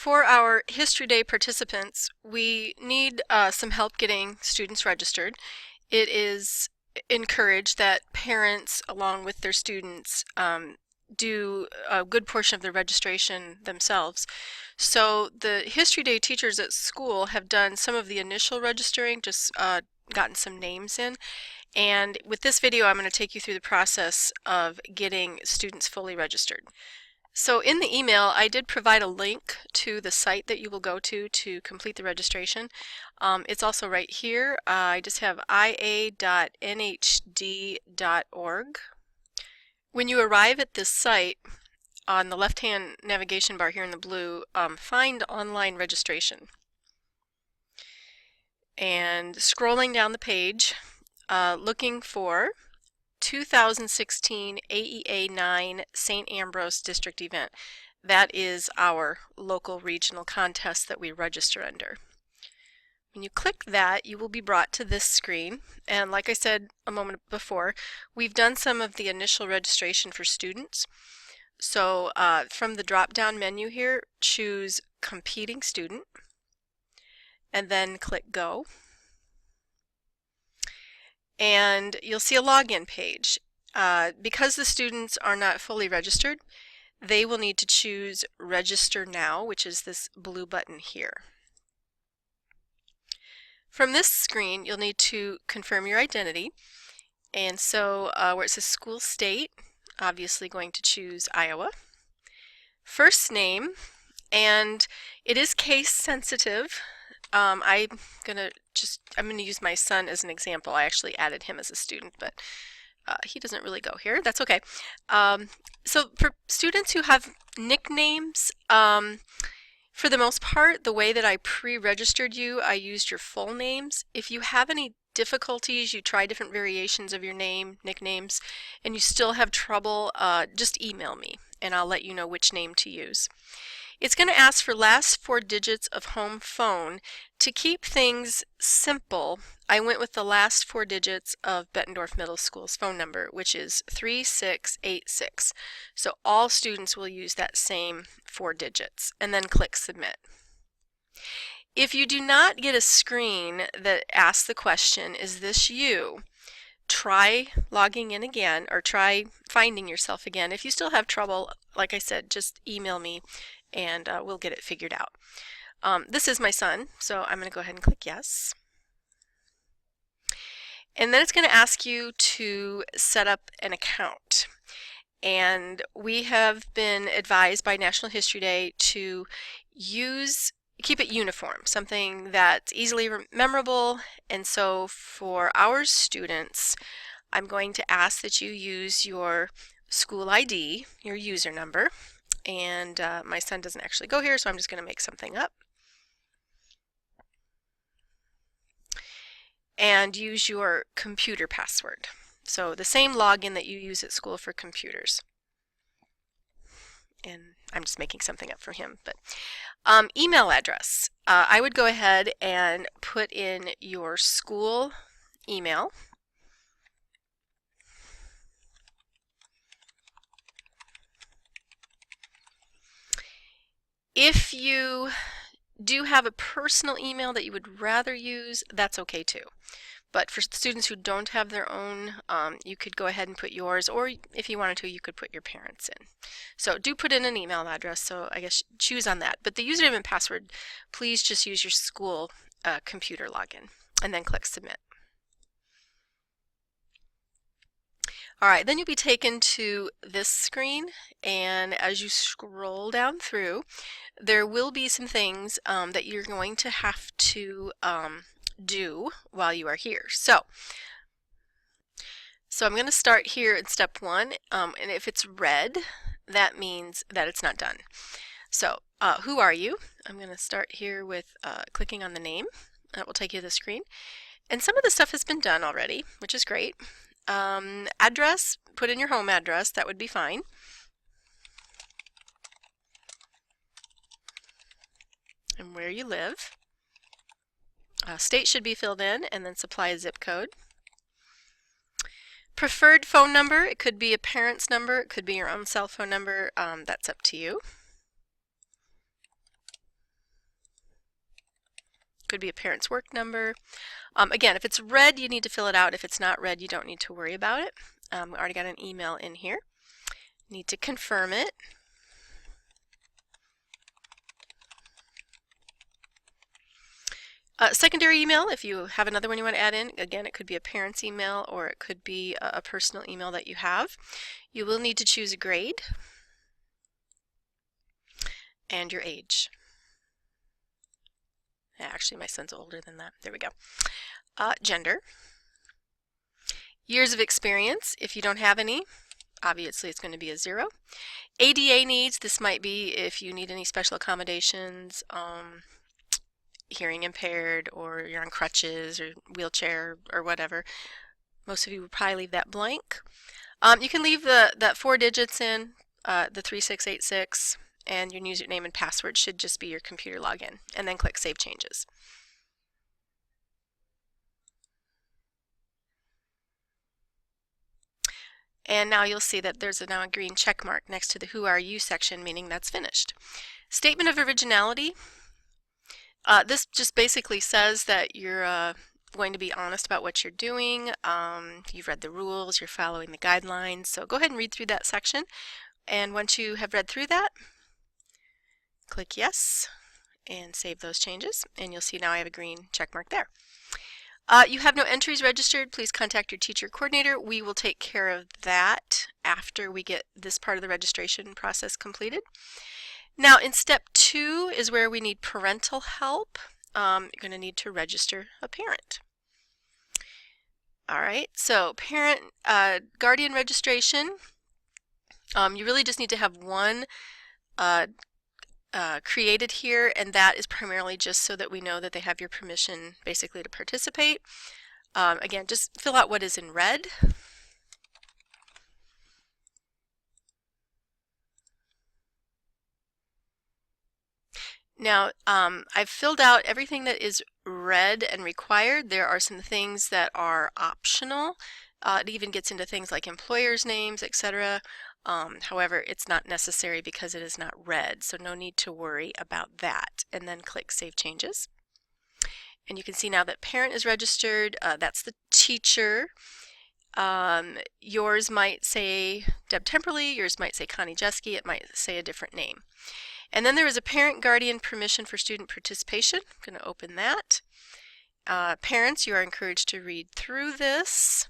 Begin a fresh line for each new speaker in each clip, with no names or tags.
For our History Day participants, we need some help getting students registered. It is encouraged that parents, along with their students, do a good portion of the registration themselves. So the History Day teachers at school have done some of the initial registering, just gotten some names in. And with this video, I'm going to take you through the process of getting students fully registered. So in the email, I did provide a link to the site that you will go to complete the registration. It's also right here. I just have ia.nhd.org. When you arrive at this site, on the left-hand navigation bar here in the blue, find online registration. And scrolling down the page, looking for 2016 AEA 9 St. Ambrose District event. That is our local regional contest that we register under. When you click that, you will be brought to this screen, and like I said a moment before, we've done some of the initial registration for students. So from the drop-down menu here, choose Competing Student, and then click Go. And you'll see a login page. Because the students are not fully registered, they will need to choose Register Now, which is this blue button here. From this screen, you'll need to confirm your identity. And so where it says School State, obviously going to choose Iowa. First name, and it is case sensitive. I'm gonna use my son as an example. I actually added him as a student, but he doesn't really go here. That's okay. So for students who have nicknames, for the most part, the way that I pre-registered you, I used your full names. If you have any difficulties, you try different variations of your name, nicknames, and you still have trouble, just email me and I'll let you know which name to use. It's going to ask for last 4 digits of home phone. To keep things simple, I went with the last 4 digits of Bettendorf Middle School's phone number, which is 3686. So all students will use that same 4 digits, and then click Submit. If you do not get a screen that asks the question, is this you? Try logging in again, or try finding yourself again. If you still have trouble, like I said, just email me and we'll get it figured out. This is my son, so I'm going to go ahead and click Yes. And then it's going to ask you to set up an account. And we have been advised by National History Day to keep it uniform, something that's easily memorable. And so for our students, I'm going to ask that you use your school ID, your user number. And my son doesn't actually go here, so I'm just going to make something up. And use your computer password. So the same login that you use at school for computers. And I'm just making something up for him. But email address. I would go ahead and put in your school email. If you do have a personal email that you would rather use, that's okay too. But for students who don't have their own, you could go ahead and put yours, or if you wanted to, you could put your parents in. So do put in an email address, so I guess choose on that. But the username and password, please just use your school computer login, and then click Submit. Alright, then you'll be taken to this screen, and as you scroll down through, there will be some things that you're going to have to do while you are here. So I'm going to start here in step 1, and if it's red, that means that it's not done. So who are you? I'm going to start here with clicking on the name. That will take you to the screen. And some of the stuff has been done already, which is great. Address, put in your home address, that would be fine. And where you live. State should be filled in, and then supply a zip code. Preferred phone number, it could be a parent's number, it could be your own cell phone number, that's up to you. Could be a parent's work number. Again, if it's red, you need to fill it out. If it's not red, you don't need to worry about it. We already got an email in here. Need to confirm it. Secondary email, if you have another one you want to add in, again, it could be a parent's email or it could be a personal email that you have. You will need to choose a grade and your age. Actually, my son's older than that. There we go. Gender. Years of experience, if you don't have any, obviously it's going to be a 0. ADA needs, this might be if you need any special accommodations, hearing impaired, or you're on crutches or wheelchair or whatever. Most of you would probably leave that blank. You can leave that 4 digits in, the 3686, and your username and password should just be your computer login, and then click Save Changes. And now you'll see that there's now a green check mark next to the Who Are You section, meaning that's finished. Statement of originality. This just basically says that you're going to be honest about what you're doing. You've read the rules, you're following the guidelines, so go ahead and read through that section. And once you have read through that, click Yes and save those changes, and you'll see now I have a green check mark there. You have no entries registered. Please contact your teacher coordinator. We will take care of that after we get this part of the registration process completed. Now in step 2 is where we need parental help. You're going to need to register a parent. Alright, so parent guardian registration. You really just need to have one created here, and that is primarily just so that we know that they have your permission basically to participate. Again, just fill out what is in red. Now, I've filled out everything that is red and required. There are some things that are optional. It even gets into things like employers' names, etc. However, it's not necessary because it is not red, so no need to worry about that. And then click Save Changes. And you can see now that parent is registered. That's the teacher. Yours might say Deb Temperley, yours might say Connie Jeske, it might say a different name. And then there is a parent guardian permission for student participation. I'm going to open that. Parents, you are encouraged to read through this.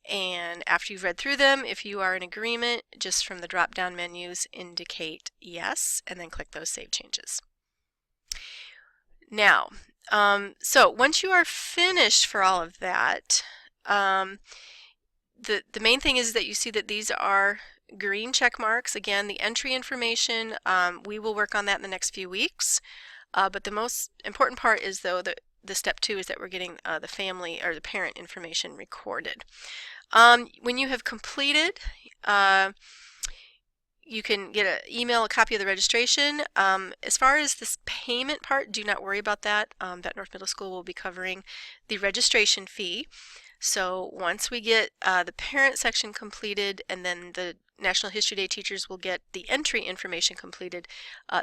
And after you've read through them, if you are in agreement, just from the drop-down menus, indicate yes, and then click those Save Changes. Now, so once you are finished for all of that, the main thing is that you see that these are green check marks. Again, the entry information, we will work on that in the next few weeks. But the most important part is, though, the step 2 is that we're getting the family or the parent information recorded. When you have completed, you can email a copy of the registration. As far as this payment part, do not worry about that. That North Middle School will be covering the registration fee. So once we get the parent section completed, and then the National History Day teachers will get the entry information completed,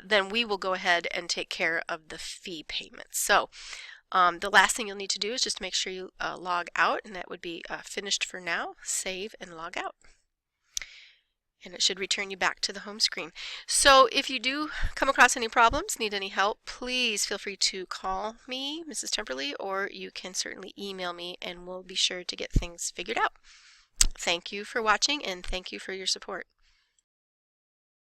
then we will go ahead and take care of the fee payments. So the last thing you'll need to do is just make sure you log out, and that would be finished for now. Save and log out. And it should return you back to the home screen. So if you do come across any problems, need any help, please feel free to call me, Mrs. Temperley, or you can certainly email me, and we'll be sure to get things figured out. Thank you for watching, and thank you for your support.